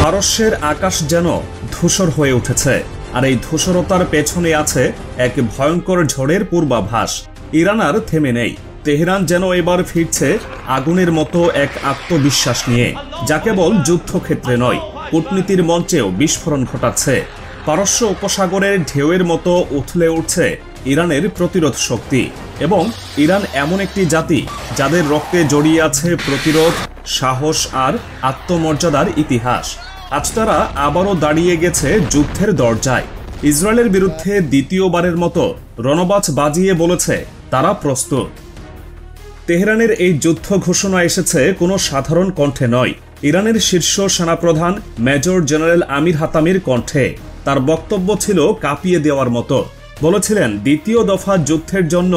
পারস্যের আকাশ যেন ধূসর হয়ে উঠেছে, আর এই ধূসরতার পেছনে আছে এক ভয়ঙ্কর ঝড়ের পূর্বাভাস। ইরান আর থেমে নেই। তেহরান যেন এবার ফিরছে আগুনের মতো এক আত্মবিশ্বাস নিয়ে, যা কেবল যুদ্ধক্ষেত্রে নয়, কূটনীতির মঞ্চেও বিস্ফোরণ ঘটাচ্ছে। পারস্য উপসাগরের ঢেউয়ের মতো উথলে উঠছে ইরানের প্রতিরোধ শক্তি। এবং ইরান এমন একটি জাতি যাদের রক্তে জড়িয়ে আছে প্রতিরোধ, সাহস আর আত্মমর্যাদার ইতিহাস। আজ তারা আবারও দাঁড়িয়ে গেছে যুদ্ধের দরজায়। ইসরায়েলের বিরুদ্ধে দ্বিতীয়বারের মতো রণবাজ বাজিয়ে বলেছে তারা প্রস্তুত। তেহরানের এই যুদ্ধ ঘোষণা এসেছে কোনো সাধারণ কণ্ঠে নয়, ইরানের শীর্ষ সেনাপ্রধান মেজর জেনারেল আমির হাতামির কণ্ঠে। তার বক্তব্য ছিল কাঁপিয়ে দেওয়ার মতো। বলেছিলেন, দ্বিতীয় দফা যুদ্ধের জন্য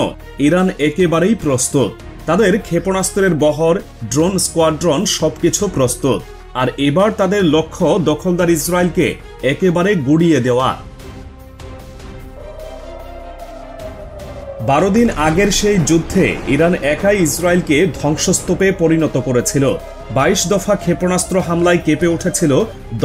ইরান একেবারেই প্রস্তুত। তাদের ক্ষেপণাস্ত্রের বহর, ড্রোন স্কোয়াড্রন সবকিছু প্রস্তুত। আর এবার তাদের লক্ষ্য দখলদার ইসরায়েলকে একেবারে গুড়িয়ে দেওয়া। 12 দিন আগের সেই যুদ্ধে ইরান একাই ইসরায়েলকে ধ্বংসস্তূপে পরিণত করেছিল। 22 দফা ক্ষেপণাস্ত্র হামলায় কেঁপে উঠেছিল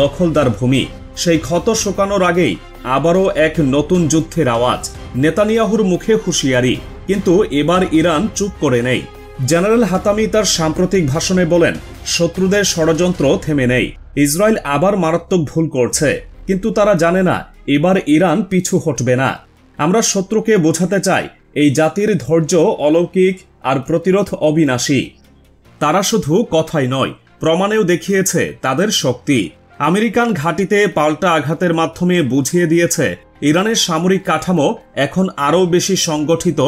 দখলদার ভূমি। সেই ক্ষত শোকানোর আগেই আবারও এক নতুন যুদ্ধের আওয়াজ। নেতানিয়াহুর মুখে হুঁশিয়ারি, কিন্তু এবার ইরান চুপ করে নেই। জেনারেল হাতামি তার সাম্প্রতিক ভাষণে বলেন, শত্রুদের ষড়যন্ত্র থেমে নেই। ইসরায়েল আবার মারাত্মক ভুল করছে, কিন্তু তারা জানে না এবার ইরান পিছু হটবে না। আমরা শত্রুকে বোঝাতে চাই এই জাতির ধৈর্য অলৌকিক আর প্রতিরোধ অবিনাশী। তারা শুধু কথাই নয়, প্রমাণেও দেখিয়েছে তাদের শক্তি। আমেরিকান ঘাঁটিতে পাল্টা আঘাতের মাধ্যমে বুঝিয়ে দিয়েছে ইরানের সামরিক কাঠামো এখন আরও বেশি সংগঠিত,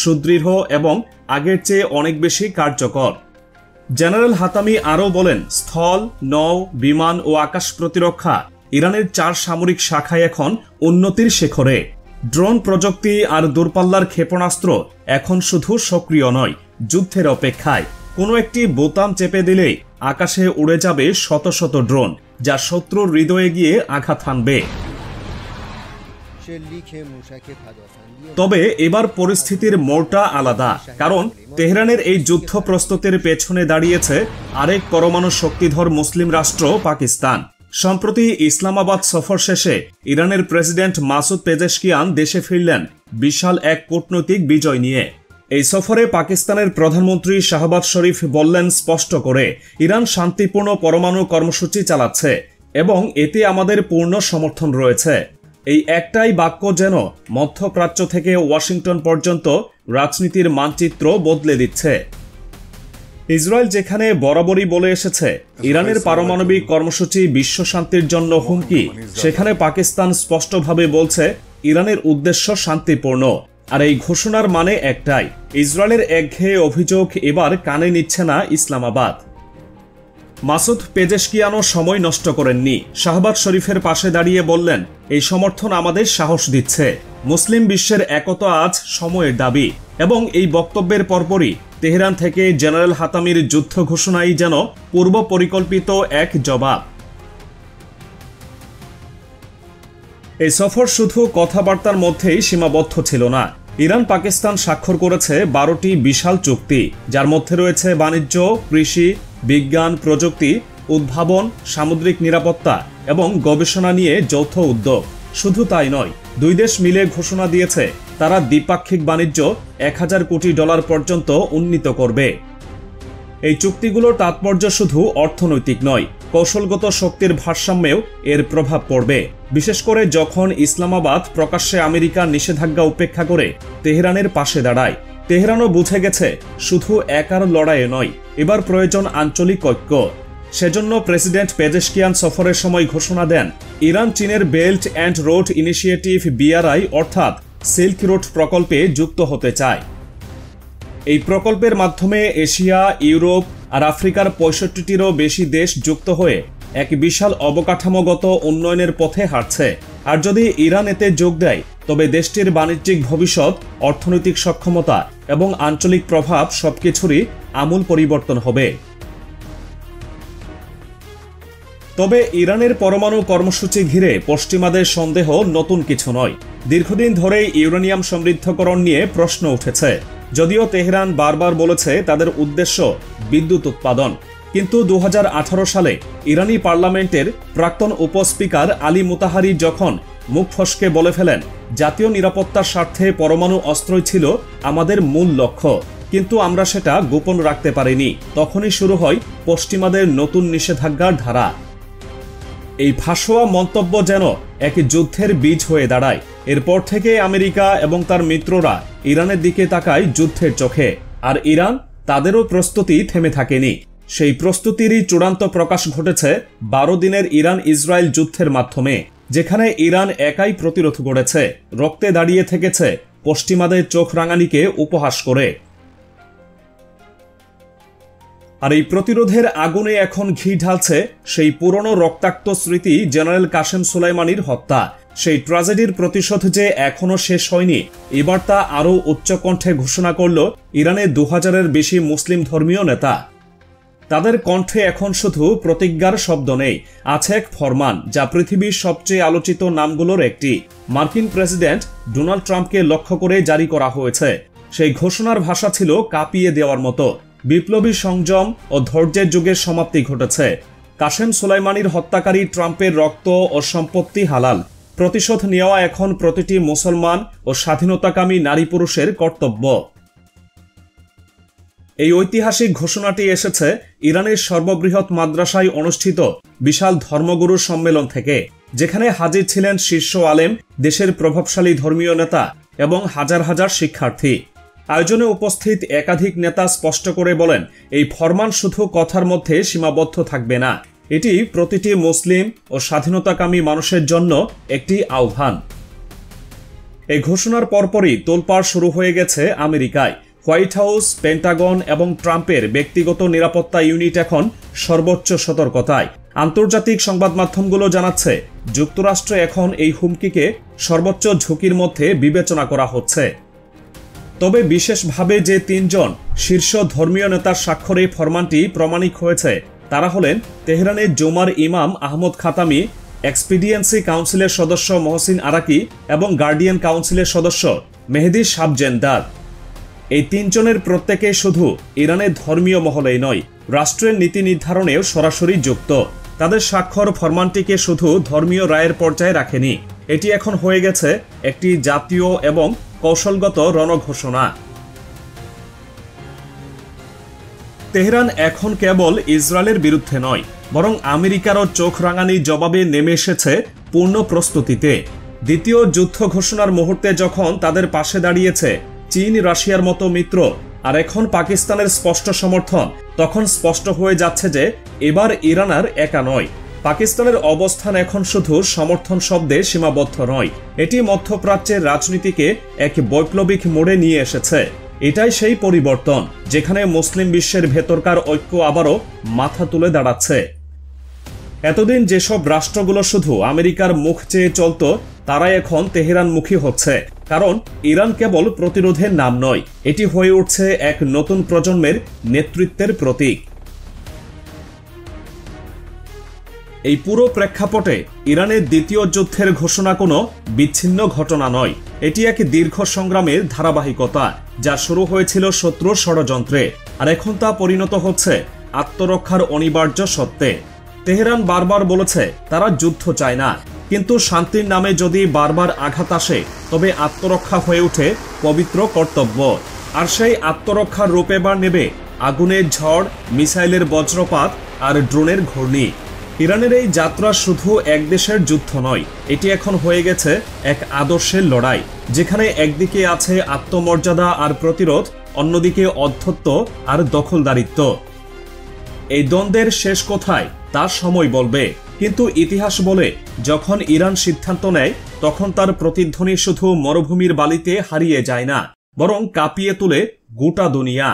সুদৃঢ় এবং আগের চেয়ে অনেক বেশি কার্যকর। জেনারেল হাতামি আরও বলেন, স্থল, নৌ, বিমান ও আকাশ প্রতিরক্ষা ইরানের 4 সামরিক শাখায় এখন উন্নতির শিখরে। ড্রোন প্রযুক্তি আর দূরপাল্লার ক্ষেপণাস্ত্র এখন শুধু সক্রিয় নয়, যুদ্ধের অপেক্ষায়। কোনো একটি বোতাম চেপে দিলেই আকাশে উড়ে যাবে শত শত ড্রোন, যা শত্রুর হৃদয়ে গিয়ে আঘাত হানবে। তবে এবার পরিস্থিতির মোড়টা আলাদা, কারণ তেহরানের এই যুদ্ধ প্রস্তুতির পেছনে দাঁড়িয়েছে আরেক পরমাণু শক্তিধর মুসলিম রাষ্ট্র পাকিস্তান। সম্প্রতি ইসলামাবাদ সফর শেষে ইরানের প্রেসিডেন্ট মাসুদ পেজেশকিয়ান দেশে ফিরলেন বিশাল এক কূটনৈতিক বিজয় নিয়ে। এই সফরে পাকিস্তানের প্রধানমন্ত্রী শাহবাজ শরীফ বললেন স্পষ্ট করে, ইরান শান্তিপূর্ণ পরমাণু কর্মসূচি চালাচ্ছে এবং এতে আমাদের পূর্ণ সমর্থন রয়েছে। এই একটাই বাক্য যেন মধ্যপ্রাচ্য থেকে ওয়াশিংটন পর্যন্ত রাজনীতির মানচিত্র বদলে দিচ্ছে। ইসরায়েল যেখানে বরাবরই বলে এসেছে ইরানের পারমাণবিক কর্মসূচি বিশ্ব শান্তির জন্য হুমকি, সেখানে পাকিস্তান স্পষ্টভাবে বলছে ইরানের উদ্দেশ্য শান্তিপূর্ণ। আর এই ঘোষণার মানে একটাই, ইসরায়েলের একঘেয়ে অভিযোগ এবার কানে নিচ্ছে না ইসলামাবাদ। মাসুদ পেজেশকিয়ানও সময় নষ্ট করেননি। শাহবাজ শরীফের পাশে দাঁড়িয়ে বললেন, এই সমর্থন আমাদের সাহস দিচ্ছে। মুসলিম বিশ্বের একতা আজ সময়ের দাবি। এবং এই বক্তব্যের পরপরই তেহরান থেকে জেনারেল হাতামির যুদ্ধ ঘোষণাই যেন পূর্ব পরিকল্পিত এক জবাব। এই সফর শুধু কথাবার্তার মধ্যেই সীমাবদ্ধ ছিল না। ইরান পাকিস্তান স্বাক্ষর করেছে 12টি বিশাল চুক্তি, যার মধ্যে রয়েছে বাণিজ্য, কৃষি, বিজ্ঞান, প্রযুক্তি, উদ্ভাবন, সামুদ্রিক নিরাপত্তা এবং গবেষণা নিয়ে যৌথ উদ্যোগ। শুধু তাই নয়, দুই দেশ মিলে ঘোষণা দিয়েছে তারা দ্বিপাক্ষিক বাণিজ্য $1000 কোটি পর্যন্ত উন্নীত করবে। এই চুক্তিগুলোর তাৎপর্য শুধু অর্থনৈতিক নয়, কৌশলগত শক্তির ভারসাম্যেও এর প্রভাব পড়বে। বিশেষ করে যখন ইসলামাবাদ প্রকাশ্যে আমেরিকার নিষেধাজ্ঞা উপেক্ষা করে তেহরানের পাশে দাঁড়ায়। তেহরানও বুঝে গেছে শুধু একার লড়াইয়ে নয়, এবার প্রয়োজন আঞ্চলিক ঐক্য। সেজন্য প্রেসিডেন্ট পেজেশকিয়ান সফরের সময় ঘোষণা দেন ইরান চীনের belt and road initiative BRI অর্থাৎ সিল্ক রোড প্রকল্পে যুক্ত হতে চায়। এই প্রকল্পের মাধ্যমে এশিয়া, ইউরোপ আর আফ্রিকার 65টিরও বেশি দেশ যুক্ত হয়ে এক বিশাল অবকাঠামোগত উন্নয়নের পথে হাঁটছে। আর যদি ইরান এতে যোগ দেয়, তবে দেশটির বাণিজ্যিক ভবিষ্যৎ, অর্থনৈতিক সক্ষমতা এবং আঞ্চলিক প্রভাব সবকিছুরই আমূল পরিবর্তন হবে। তবে ইরানের পরমাণু কর্মসূচি ঘিরে পশ্চিমাদের সন্দেহ নতুন কিছু নয়। দীর্ঘদিন ধরেই ইউরেনিয়াম সমৃদ্ধকরণ নিয়ে প্রশ্ন উঠেছে। যদিও তেহরান বারবার বলেছে তাদের উদ্দেশ্য বিদ্যুৎ উৎপাদন, কিন্তু 2018 সালে ইরানি পার্লামেন্টের প্রাক্তন উপস্পিকার আলী মুতাহারি যখন মুখ ফসকে বলে ফেলেন, জাতীয় নিরাপত্তার স্বার্থে পরমাণু অস্ত্রই ছিল আমাদের মূল লক্ষ্য, কিন্তু আমরা সেটা গোপন রাখতে পারিনি, তখনই শুরু হয় পশ্চিমাদের নতুন নিষেধাজ্ঞার ধারা। এই ফাঁসোয়া মন্তব্য যেন এক যুদ্ধের বীজ হয়ে দাঁড়ায়। এরপর থেকে আমেরিকা এবং তার মিত্ররা ইরানের দিকে তাকায় যুদ্ধের চোখে, আর ইরান তাদেরও প্রস্তুতি থেমে থাকেনি। সেই প্রস্তুতিরই চূড়ান্ত প্রকাশ ঘটেছে 12 দিনের ইরান ইসরায়েল যুদ্ধের মাধ্যমে, যেখানে ইরান একাই প্রতিরোধ গড়েছে, রক্তে দাঁড়িয়ে থেকেছে পশ্চিমাদের চোখ রাঙানিকে উপহাস করে। আর এই প্রতিরোধের আগুনে এখন ঘি ঢালছে সেই পুরনো রক্তাক্ত স্মৃতি জেনারেল কাসেম সুলাইমানির হত্যা। সেই ট্র্যাজেডির প্রতিশোধ যে এখনো শেষ হয়নি, এবার তা আরও উচ্চকণ্ঠে ঘোষণা করল ইরানের 2000-এর বেশি মুসলিম ধর্মীয় নেতা। তাদের কণ্ঠে এখন শুধু প্রতিজ্ঞার শব্দ নেই, আছে এক ফরমান, যা পৃথিবীর সবচেয়ে আলোচিত নামগুলোর একটি। মার্কিন প্রেসিডেন্ট ডোনাল্ড ট্রাম্পকে লক্ষ্য করে জারি করা হয়েছে। সেই ঘোষণার ভাষা ছিল কাঁপিয়ে দেওয়ার মতো। বিপ্লবী সংযম ও ধৈর্যের যুগের সমাপ্তি ঘটেছে। কাসেম সুলাইমানির হত্যাকারী ট্রাম্পের রক্ত ও সম্পত্তি হালাল। প্রতিশোধ নেওয়া এখন প্রতিটি মুসলমান ও স্বাধীনতাকামী নারী পুরুষের কর্তব্য। এই ঐতিহাসিক ঘোষণাটি এসেছে ইরানের সর্ববৃহৎ মাদ্রাসায় অনুষ্ঠিত বিশাল ধর্মগুরু সম্মেলন থেকে, যেখানে হাজির ছিলেন শীর্ষ আলেম, দেশের প্রভাবশালী ধর্মীয় নেতা এবং হাজার হাজার শিক্ষার্থী। আয়োজনে উপস্থিত একাধিক নেতা স্পষ্ট করে বলেন, এই ফরমান শুধু কথার মধ্যে সীমাবদ্ধ থাকবে না, এটি প্রতিটি মুসলিম ও স্বাধীনতাকামী মানুষের জন্য একটি আহ্বান। এই ঘোষণার পরপরই তোলপাড় শুরু হয়ে গেছে আমেরিকায়। হোয়াইট হাউস, পেন্টাগন এবং ট্রাম্পের ব্যক্তিগত নিরাপত্তা ইউনিট এখন সর্বোচ্চ সতর্কতায়। আন্তর্জাতিক সংবাদ মাধ্যমগুলো জানাচ্ছে, যুক্তরাষ্ট্রে এখন এই হুমকিকে সর্বোচ্চ ঝুঁকির মধ্যে বিবেচনা করা হচ্ছে। তবে বিশেষভাবে যে 3 জন শীর্ষ ধর্মীয় নেতার স্বাক্ষরে ফরমানটি প্রমাণিক হয়েছে, তারা হলেন তেহরানের জুমার ইমাম আহমদ খাতামি, এক্সপিডিয়েন্সি কাউন্সিলের সদস্য মহসিন আরাকি এবং গার্ডিয়ান কাউন্সিলের সদস্য মেহেদি শাবজেন্দার। এই 3 জনের প্রত্যেকে শুধু ইরানের ধর্মীয় মহলেই নয়, রাষ্ট্রের নীতি নির্ধারণেও সরাসরি যুক্ত। তাদের স্বাক্ষর ফরমানটিকে শুধু ধর্মীয় রায়ের পর্যায়ে রাখেনি, এটি এখন হয়ে গেছে একটি জাতীয় এবং কৌশলগত রণঘোষণা। তেহরান এখন কেবল ইসরায়েলের বিরুদ্ধে নয়, বরং আমেরিকারও চোখ রাঙানি জবাবে নেমে এসেছে পূর্ণ প্রস্তুতিতে। দ্বিতীয় যুদ্ধ ঘোষণার মুহূর্তে যখন তাদের পাশে দাঁড়িয়েছে চীন, রাশিয়ার মতো মিত্র, আর এখন পাকিস্তানের স্পষ্ট সমর্থন, তখন স্পষ্ট হয়ে যাচ্ছে যে এবার ইরান আর একা নয়। পাকিস্তানের অবস্থান এখন শুধু সমর্থন শব্দে সীমাবদ্ধ নয়, এটি মধ্যপ্রাচ্যের রাজনীতিকে এক বৈপ্লবিক মোড়ে নিয়ে এসেছে। এটাই সেই পরিবর্তন যেখানে মুসলিম বিশ্বের ভেতরকার ঐক্য আবারও মাথা তুলে দাঁড়াচ্ছে। এতদিন যেসব রাষ্ট্রগুলো শুধু আমেরিকার মুখ চেয়ে চলত, তারাই এখন তেহরানমুখী হচ্ছে, কারণ ইরান কেবল প্রতিরোধের নাম নয়, এটি হয়ে উঠছে এক নতুন প্রজন্মের নেতৃত্বের প্রতীক। এই পুরো প্রেক্ষাপটে ইরানের দ্বিতীয় যুদ্ধের ঘোষণা কোনো বিচ্ছিন্ন ঘটনা নয়, এটি এক দীর্ঘ সংগ্রামের ধারাবাহিকতা, যা শুরু হয়েছিল শত্রুর ষড়যন্ত্রে, আর এখন তা পরিণত হচ্ছে আত্মরক্ষার অনিবার্য সত্ত্বে। তেহরান বারবার বলেছে তারা যুদ্ধ চায় না, কিন্তু শান্তির নামে যদি বারবার আঘাত আসে, তবে আত্মরক্ষা হয়ে ওঠে পবিত্র কর্তব্য। আর সেই আত্মরক্ষার রূপ এবার নেবে আগুনের ঝড়, মিসাইলের বজ্রপাত আর ড্রোনের ঘূর্ণি। ইরানের এই যাত্রা শুধু এক দেশের যুদ্ধ নয়, এটি এখন হয়ে গেছে এক আদর্শের লড়াই, যেখানে একদিকে আছে আত্মমর্যাদা আর প্রতিরোধ, অন্যদিকে অধ্যত্ব আর দখলদারিত্ব। এই দ্বন্দ্বের শেষ কোথায় তা সময় বলবে, কিন্তু ইতিহাস বলে যখন ইরান সিদ্ধান্ত নেয়, তখন তার প্রতিধ্বনি শুধু মরুভূমির বালিতে হারিয়ে যায় না, বরং কাঁপিয়ে তোলে গোটা দুনিয়া।